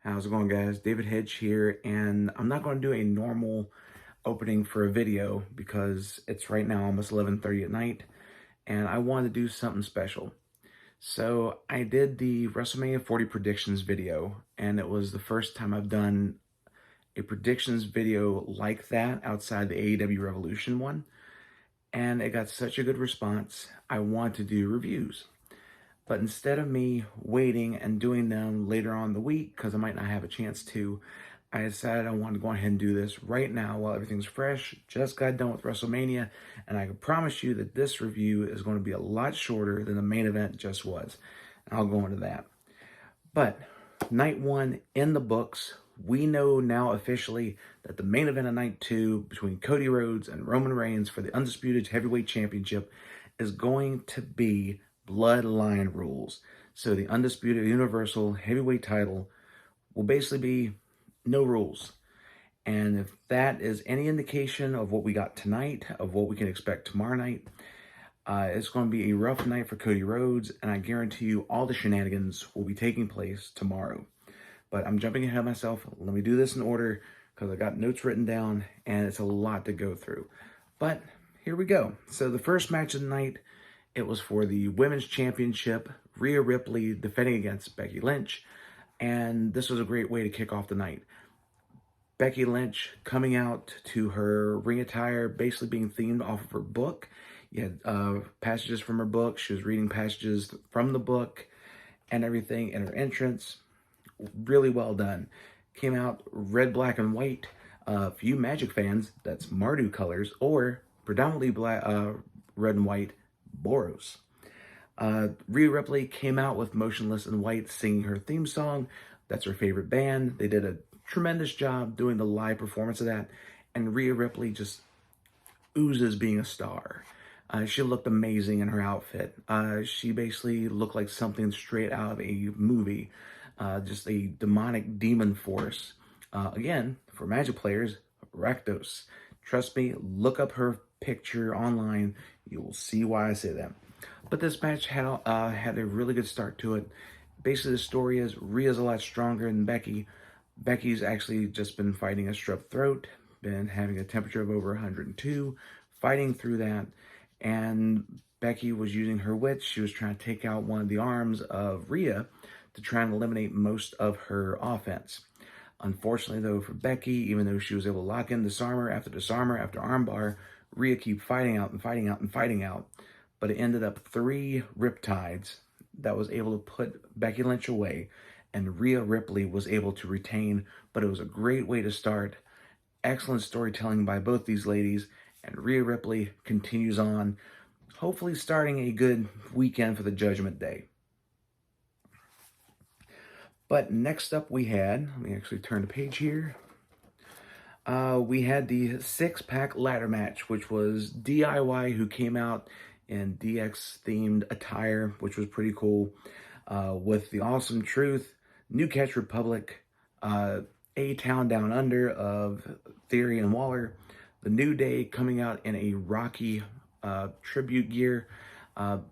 How's it going, guys? David Hedge here, and I'm not going to do a normal opening for a video because it's right now almost 11:30 at night, and I wanted to do something special. So I did the WrestleMania 40 predictions video, and it was the first time I've done a predictions video like that outside the AEW Revolution one, and it got such a good response. I want to do reviews. But instead of me waiting and doing them later on in the week, because I might not have a chance to, I decided I wanted to go ahead and do this right now while everything's fresh. Just got done with WrestleMania, and I can promise you that this review is going to be a lot shorter than the main event just was. And I'll go into that. But night one in the books, we know now officially that the main event of night two between Cody Rhodes and Roman Reigns for the Undisputed Heavyweight Championship is going to be Bloodline rules. So the Undisputed Universal Heavyweight title will basically be no rules. And if that is any indication of what we got tonight, of what we can expect tomorrow night, it's going to be a rough night for Cody Rhodes, and I guarantee you all the shenanigans will be taking place tomorrow. But I'm jumping ahead of myself. Let me do this in order because I got notes written down, and it's a lot to go through. But here we go. So the first match of the night, it was for the Women's Championship, Rhea Ripley defending against Becky Lynch, and this was a great way to kick off the night. Becky Lynch coming out to her ring attire, basically being themed off of her book. You had passages from her book. She was reading passages from the book and everything in her entrance. Really well done. Came out red, black, and white. For you Magic fans, that's Mardu colors, or predominantly black, red and white, Boros. Rhea Ripley came out with Motionless in White singing her theme song. That's her favorite band. They did a tremendous job doing the live performance of that. And Rhea Ripley just oozes being a star. She looked amazing in her outfit. She basically looked like something straight out of a movie. Just a demonic demon force. Again, for Magic players, Rakdos. Trust me, look up her picture online. You will see why I say that. But this match had a really good start to it. Basically, the story is Rhea's a lot stronger than Becky. Becky's actually just been fighting a strep throat, been having a temperature of over 102, fighting through that. And Becky was using her wits. She was trying to take out one of the arms of Rhea to try and eliminate most of her offense. Unfortunately, though, for Becky, even though she was able to lock in disarmer after armbar, Rhea kept fighting out and fighting out and fighting out. But it ended up 3 riptides that was able to put Becky Lynch away, and Rhea Ripley was able to retain. But it was a great way to start. Excellent storytelling by both these ladies, and Rhea Ripley continues on, hopefully starting a good weekend for the Judgment Day. But next up we had, let me actually turn the page here. We had the 6-pack ladder match, which was DIY, who came out in DX-themed attire, which was pretty cool, with the Awesome Truth, New Catch Republic, A-Town Down Under of Theory and Waller, the New Day coming out in a Rocky tribute gear,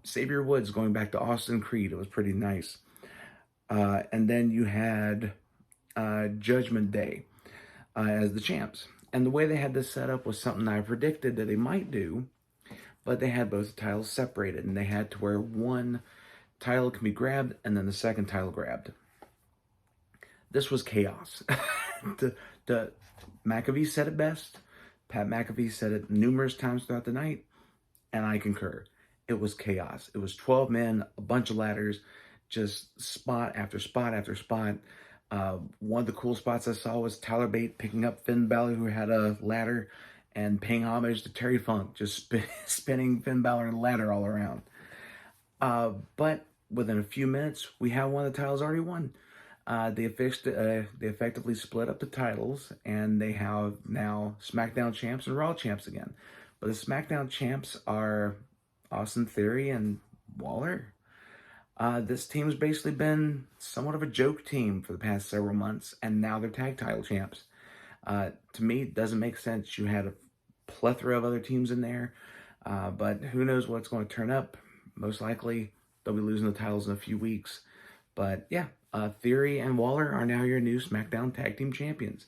Xavier Woods going back to Austin Creed. It was pretty nice. And then you had Judgment Day as the champs. And the way they had this set up was something I predicted that they might do, but they had both titles separated, and they had to where one title can be grabbed and then the second title grabbed. This was chaos. the McAfee said it best. Pat McAfee said it numerous times throughout the night, and I concur. It was chaos. It was 12 men, a bunch of ladders, just spot after spot after spot. One of the cool spots I saw was Tyler Bate picking up Finn Balor, who had a ladder, and paying homage to Terry Funk, just spinning Finn Balor and the ladder all around. But within a few minutes, we have one of the titles already won. They effectively split up the titles, and they have now SmackDown champs and Raw champs again. But the SmackDown champs are Austin Theory and Waller. This team's basically been somewhat of a joke team for the past several months, and now they're tag title champs. To me, it doesn't make sense. You had a plethora of other teams in there, but who knows what's going to turn up. Most likely, they'll be losing the titles in a few weeks. But yeah, Theory and Waller are now your new SmackDown Tag Team Champions.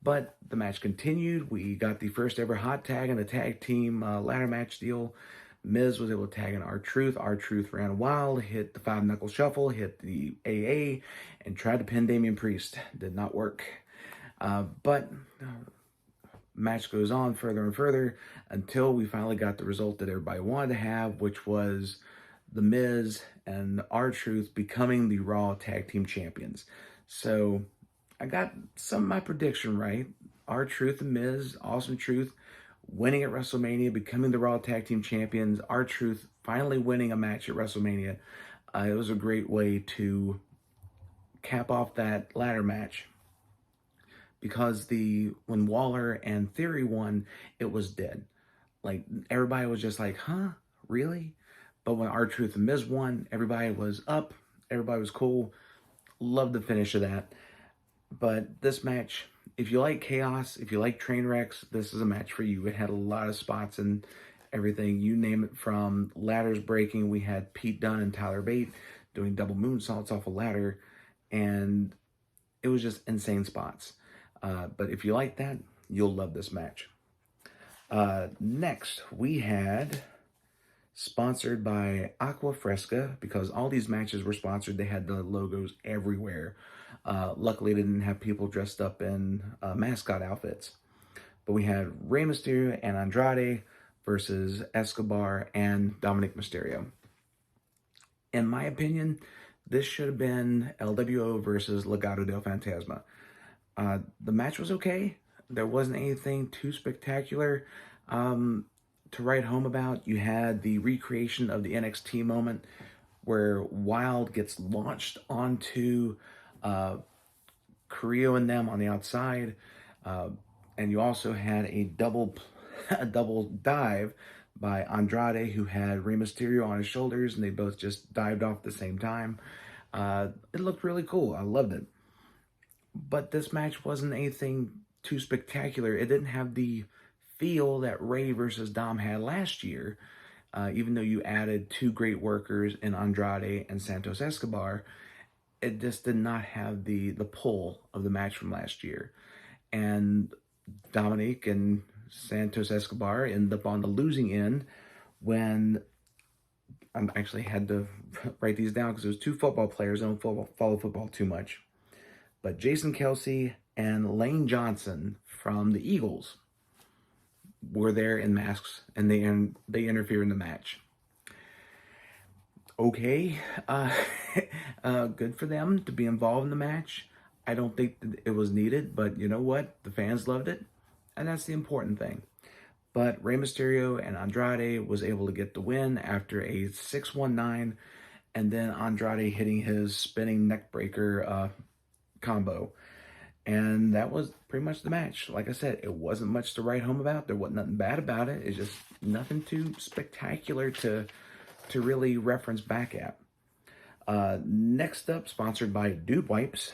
But the match continued. We got the first ever hot tag in the tag team ladder match deal. Miz was able to tag in R-Truth. R-Truth ran wild, hit the 5-knuckle shuffle, hit the AA, and tried to pin Damian Priest. Did not work. But match goes on further and further until we finally got the result that everybody wanted to have, which was The Miz and R-Truth becoming the Raw Tag Team Champions. So I got some of my prediction right. R-Truth and Miz, Awesome Truth, winning at WrestleMania, becoming the Raw Tag Team Champions. R-Truth finally winning a match at WrestleMania. It was a great way to cap off that ladder match, because when Waller and Theory won, it was dead. Like, everybody was just like, huh, really? But when R-Truth and Miz won, everybody was up, everybody was cool. Loved the finish of that. But this match, if you like chaos, if you like train wrecks, this is a match for you. It had a lot of spots and everything, you name it, from ladders breaking. We had Pete Dunne and Tyler Bate doing double moonsaults off a ladder, and it was just insane spots. But if you like that, you'll love this match. Next, we had, sponsored by Aqua Fresca, because all these matches were sponsored. They had the logos everywhere. Luckily, they didn't have people dressed up in mascot outfits. But we had Rey Mysterio and Andrade versus Escobar and Dominic Mysterio. In my opinion, this should have been LWO versus Legado del Fantasma. The match was okay. There wasn't anything too spectacular to write home about. You had the recreation of the NXT moment where Wild gets launched onto Carrillo and them on the outside, and you also had a double dive by Andrade, who had Rey Mysterio on his shoulders, and they both just dived off at the same time. It looked really cool. I loved it. But this match wasn't anything too spectacular. It didn't have the feel that Rey versus Dom had last year, even though you added two great workers in Andrade and Santos Escobar. It just did not have the pull of the match from last year. And Dominic and Santos Escobar ended up on the losing end when I actually had to write these down because there was two football players. I don't follow football too much. But Jason Kelsey and Lane Johnson from the Eagles were there in masks, and they interfere in the match. Okay, good for them to be involved in the match. I don't think it was needed, but you know what? The fans loved it, and that's the important thing. But Rey Mysterio and Andrade was able to get the win after a 619, and then Andrade hitting his spinning neckbreaker combo. And that was pretty much the match. Like I said, it wasn't much to write home about. There wasn't nothing bad about it. It's just nothing too spectacular to really reference back at. Next up, sponsored by Dude Wipes,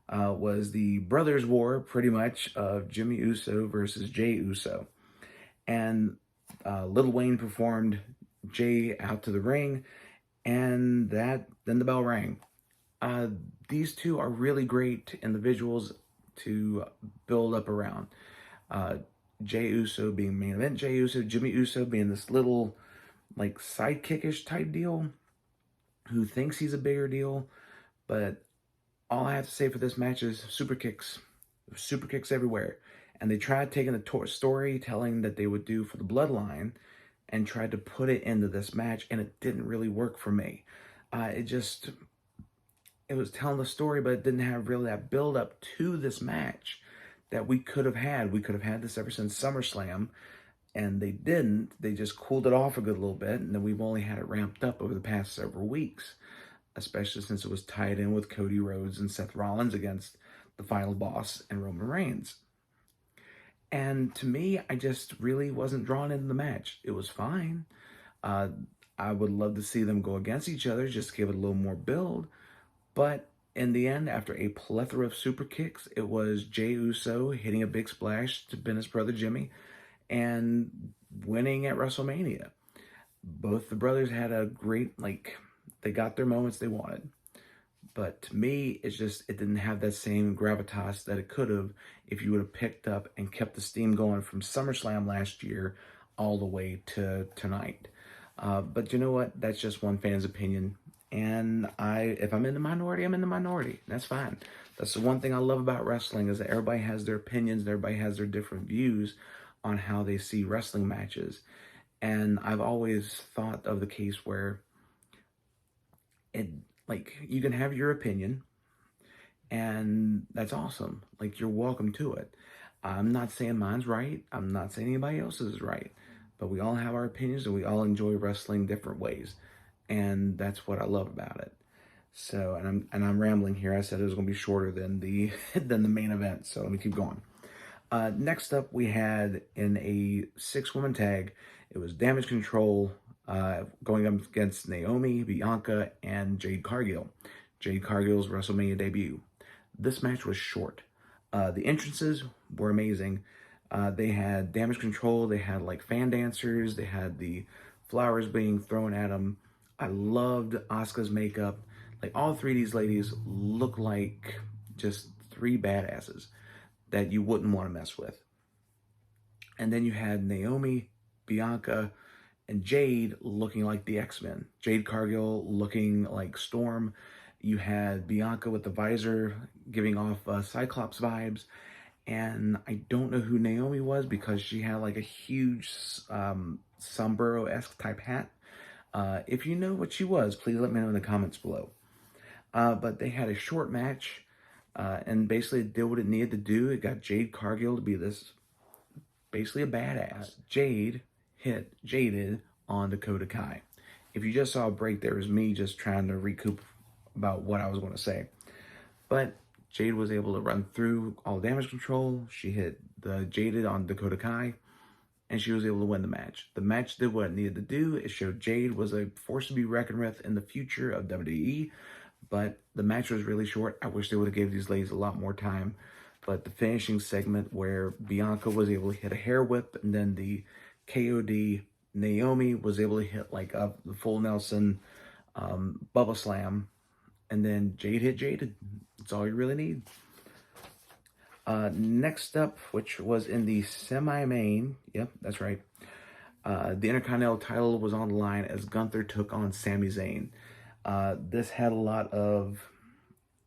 was the Brothers War, pretty much, of Jimmy Uso versus Jey Uso. And Lil Wayne performed Jey out to the ring, and then the bell rang. These two are really great individuals to build up around. Jey Uso being main event Jey Uso, Jimmy Uso being this little, like, sidekickish type deal who thinks he's a bigger deal. But all I have to say for this match is super kicks. Super kicks everywhere. And they tried taking the storytelling that they would do for the Bloodline and tried to put it into this match, and it didn't really work for me. It was telling the story, but it didn't have really that build up to this match that we could have had. We could have had this ever since SummerSlam, and they didn't. They just cooled it off a good little bit, and then we've only had it ramped up over the past several weeks, especially since it was tied in with Cody Rhodes and Seth Rollins against the final boss and Roman Reigns. And to me, I just really wasn't drawn into the match. It was fine. I would love to see them go against each other, just to give it a little more build. But in the end, after a plethora of super kicks, it was Jey Uso hitting a big splash to pin his brother Jimmy and winning at WrestleMania. Both the brothers had a great, they got their moments they wanted. But to me, it didn't have that same gravitas that it could have if you would have picked up and kept the steam going from SummerSlam last year all the way to tonight. But you know what? That's just one fan's opinion. And if I'm in the minority, I'm in the minority. That's fine. That's the one thing I love about wrestling is that everybody has their opinions, and everybody has their different views on how they see wrestling matches. And I've always thought of the case where it, like, you can have your opinion, and that's awesome. Like, you're welcome to it. I'm not saying mine's right. I'm not saying anybody else's is right. But we all have our opinions, and we all enjoy wrestling different ways. And that's what I love about it. So, and I'm rambling here. I said it was going to be shorter than the than the main event. So let me keep going. Next up, we had in a 6-woman tag, it was Damage Control going up against Naomi, Bianca, and Jade Cargill. Jade Cargill's WrestleMania debut. This match was short. The entrances were amazing. They had Damage Control. They had like fan dancers. They had the flowers being thrown at them. I loved Asuka's makeup. Like, all three of these ladies look like just three badasses that you wouldn't want to mess with. And then you had Naomi, Bianca, and Jade looking like the X-Men. Jade Cargill looking like Storm. You had Bianca with the visor giving off Cyclops vibes. And I don't know who Naomi was because she had like a huge sombrero-esque type hat. If you know what she was, please let me know in the comments below. But they had a short match, and basically it did what it needed to do. It got Jade Cargill to be this, basically a badass. Jade hit Jaded on Dakota Kai. If you just saw a break, there was me just trying to recoup about what I was going to say. But Jade was able to run through all Damage Control. She hit the Jaded on Dakota Kai, and she was able to win the match. The match did what it needed to do. It showed Jade was a force to be reckoned with in the future of WWE, but the match was really short. I wish they would have gave these ladies a lot more time. But the finishing segment where Bianca was able to hit a hair whip, and then the KOD, Naomi was able to hit like the full Nelson Bubba Slam, and then Jade hit Jaded. That's all you really need. Next up, which was in the semi-main, yep, that's right. The Intercontinental title was on the line as Gunther took on Sami Zayn. This had a lot of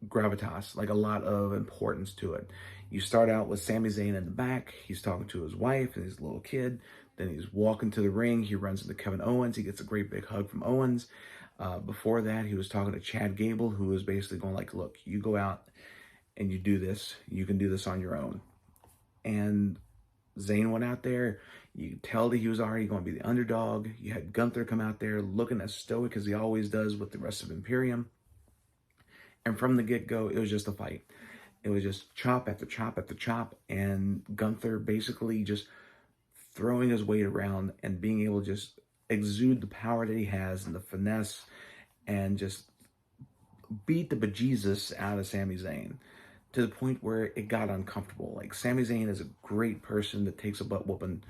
gravitas, like a lot of importance to it. You start out with Sami Zayn in the back. He's talking to his wife and his little kid. Then he's walking to the ring. He runs into Kevin Owens. He gets a great big hug from Owens. Before that, he was talking to Chad Gable, who was basically going like, look, you go out and you do this. You can do this on your own. And Zayn went out there. You could tell that he was already going to be the underdog. You had Gunther come out there looking as stoic as he always does with the rest of Imperium. And from the get-go, it was just a fight. It was just chop after chop after chop. And Gunther basically just throwing his weight around and being able to just exude the power that he has and the finesse and just beat the bejesus out of Sami Zayn to the point where it got uncomfortable. Like, Sami Zayn is a great person that takes a butt whooping,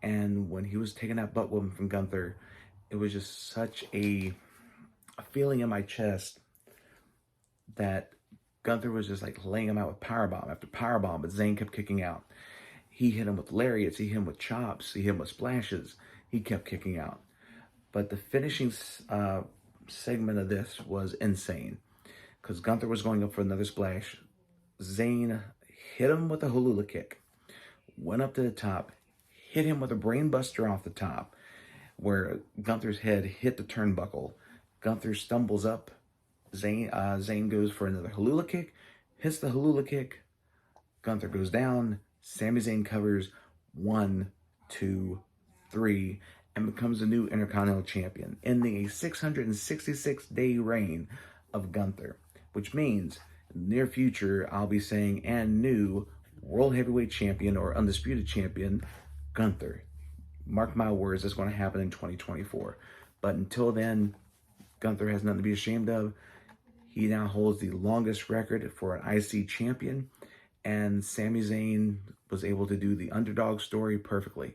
and when he was taking that butt whooping from Gunther, it was just such a feeling in my chest that Gunther was just like laying him out with powerbomb after powerbomb, but Zayn kept kicking out. He hit him with lariats, he hit him with chops, he hit him with splashes. He kept kicking out. But the finishing segment of this was insane because Gunther was going up for another splash. Zayn hit him with a Hulula kick, went up to the top, hit him with a brain buster off the top, where Gunther's head hit the turnbuckle. Gunther stumbles up. Zayn goes for another Hulula kick, hits the Hulula kick. Gunther goes down. Sami Zayn covers 1, 2, 3, and becomes the new Intercontinental Champion, ending a 666-day reign of Gunther, which means in the near future, I'll be saying, and new World Heavyweight Champion or Undisputed Champion, Gunther. Mark my words, that's going to happen in 2024. But until then, Gunther has nothing to be ashamed of. He now holds the longest record for an IC champion, and Sami Zayn was able to do the underdog story perfectly.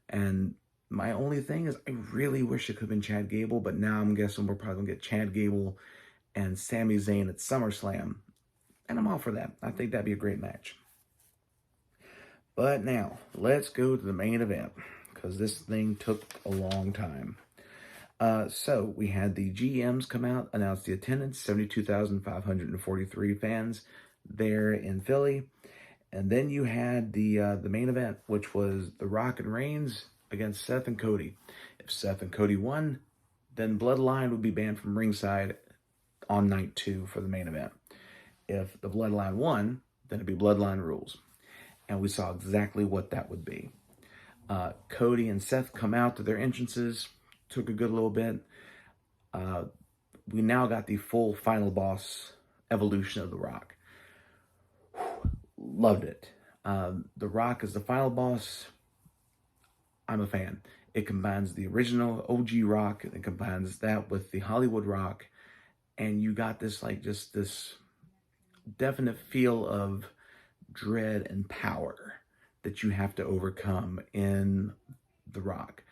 And my only thing is, I really wish it could have been Chad Gable, but now I'm guessing we're probably going to get Chad Gable and Sami Zayn at SummerSlam. And I'm all for that. I think that'd be a great match. But now, let's go to the main event, because this thing took a long time. So we had the GMs come out, announce the attendance, 72,543 fans there in Philly. And then you had the main event, which was The Rock and Reigns against Seth and Cody. If Seth and Cody won, then Bloodline would be banned from ringside on night 2 for the main event. If the Bloodline won, then it'd be Bloodline rules. And we saw exactly what that would be. Cody and Seth come out to their entrances, took a good little bit. We now got the full final boss evolution of The Rock. Loved it. The Rock is the final boss. I'm a fan. It combines the original OG Rock. It combines that with the Hollywood Rock. And you got this, like, just this definite feel of dread and power that you have to overcome in The Rock.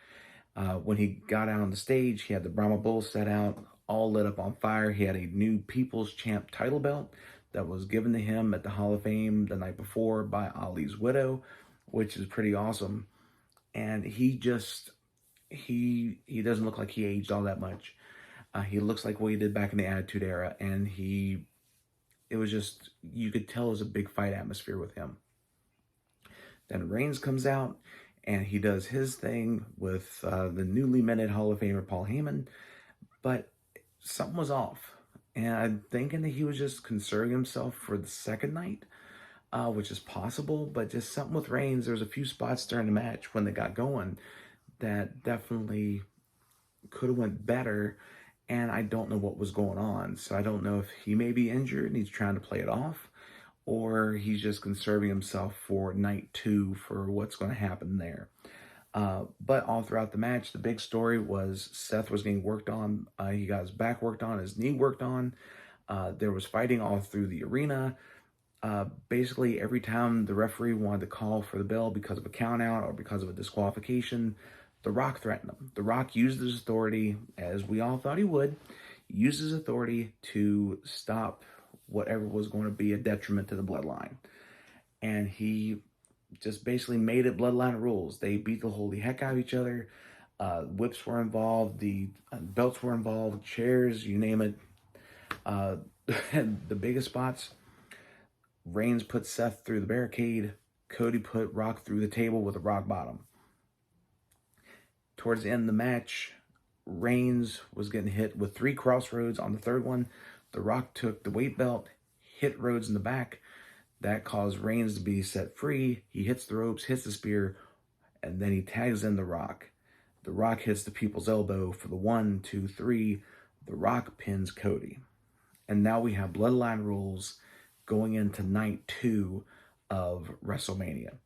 When he got out on the stage, he had the Brahma Bull set out, all lit up on fire. He had a new People's Champ title belt that was given to him at the Hall of Fame the night before by Ali's widow, which is pretty awesome. And he doesn't look like he aged all that much. He looks like what he did back in the Attitude Era, and it was just, you could tell it was a big fight atmosphere with him. Then Reigns comes out, and he does his thing with the newly minted Hall of Famer Paul Heyman, but something was off. And I'm thinking that he was just conserving himself for the second night, which is possible, but just something with Reigns. There was a few spots during the match when they got going that definitely could have went better, and I don't know what was going on. So I don't know if he may be injured and he's trying to play it off, or he's just conserving himself for night 2 for what's going to happen there. But all throughout the match, the big story was Seth was getting worked on. He got his back worked on, his knee worked on. There was fighting all through the arena. Basically, every time the referee wanted to call for the bell because of a count out or because of a disqualification, The Rock threatened him. The Rock used his authority, as we all thought he would, used his authority to stop whatever was going to be a detriment to the Bloodline. And he just basically made it Bloodline rules. They beat the holy heck out of each other. Whips were involved. The belts were involved. Chairs, you name it. The biggest spots, Reigns put Seth through the barricade. Cody put Rock through the table with a rock bottom. Towards the end of the match, Reigns was getting hit with 3 crossroads. On the third one, The Rock took the weight belt, hit Rhodes in the back. That caused Reigns to be set free. He hits the ropes, hits the spear, and then he tags in The Rock. The Rock hits the people's elbow for the 1, 2, 3. The Rock pins Cody. And now we have Bloodline rules going into night 2 of WrestleMania.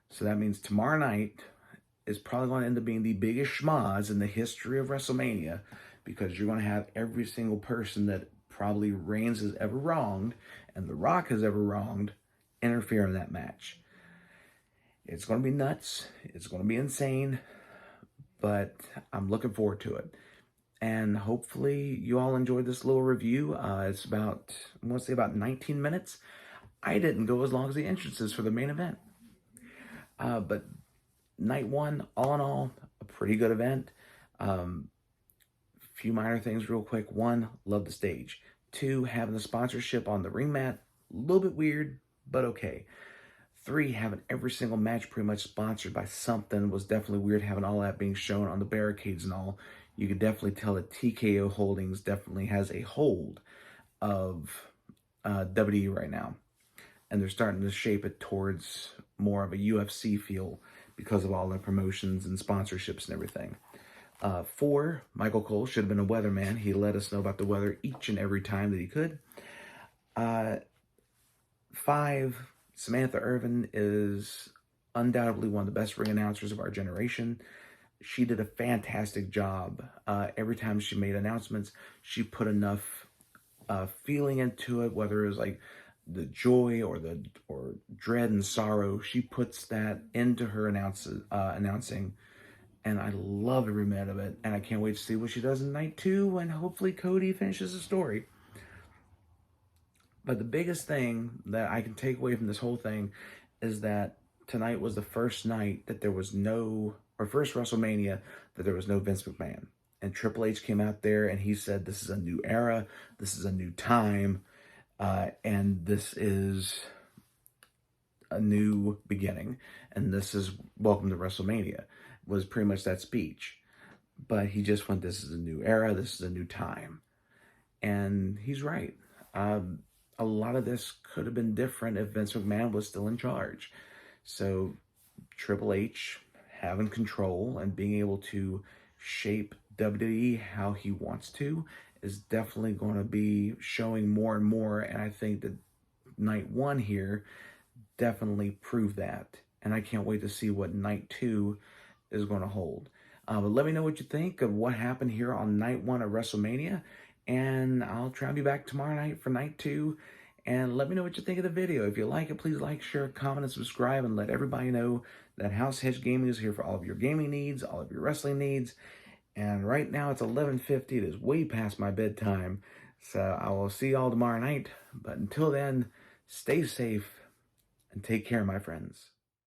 So that means tomorrow night is probably going to end up being the biggest schmoz in the history of WrestleMania, because you're going to have every single person that probably Reigns has ever wronged and The Rock has ever wronged interfere in that match. It's going to be nuts. It's going to be insane, but I'm looking forward to it. And hopefully you all enjoyed this little review. It's about, I want to say about 19 minutes. I didn't go as long as the entrances for the main event. But night 1, all in all, a pretty good event. Few minor things real quick. 1, love the stage. 2, having the sponsorship on the ring mat, a little bit weird, but okay. 3, having every single match pretty much sponsored by something was definitely weird, having all that being shown on the barricades and all. You could definitely tell that TKO Holdings definitely has a hold of WWE right now. And they're starting to shape it towards more of a UFC feel because of all the promotions and sponsorships and everything. 4, Michael Cole should have been a weatherman. He let us know about the weather each and every time that he could. 5, Samantha Irvin is undoubtedly one of the best ring announcers of our generation. She did a fantastic job. Every time she made announcements, she put enough feeling into it, whether it was like the joy or dread and sorrow. She puts that into her announcing, and I love every minute of it. And I can't wait to see what she does in night 2, and hopefully Cody finishes the story. But the biggest thing that I can take away from this whole thing is that tonight was the first night that there was no, or first WrestleMania that there was no Vince McMahon. And Triple H came out there and he said, "This is a new era, this is a new time, and this is a new beginning. And this is welcome to WrestleMania," was pretty much that speech. But he just went, "This is a new era, this is a new time." And he's right. A lot of this could have been different if Vince McMahon was still in charge. So Triple H having control and being able to shape WWE how he wants to is definitely going to be showing more and more. And I think that night one here definitely proved that. And I can't wait to see what night two is going to hold. But let me know what you think of what happened here on night one of WrestleMania. And I'll try to be back tomorrow night for night two. And let me know what you think of the video. If you like it, please like, share, comment, and subscribe. And let everybody know that House Hedge Gaming is here for all of your gaming needs, all of your wrestling needs. And right now it's 11:50. It is way past my bedtime. So I will see y'all tomorrow night. But until then, stay safe and take care, my friends.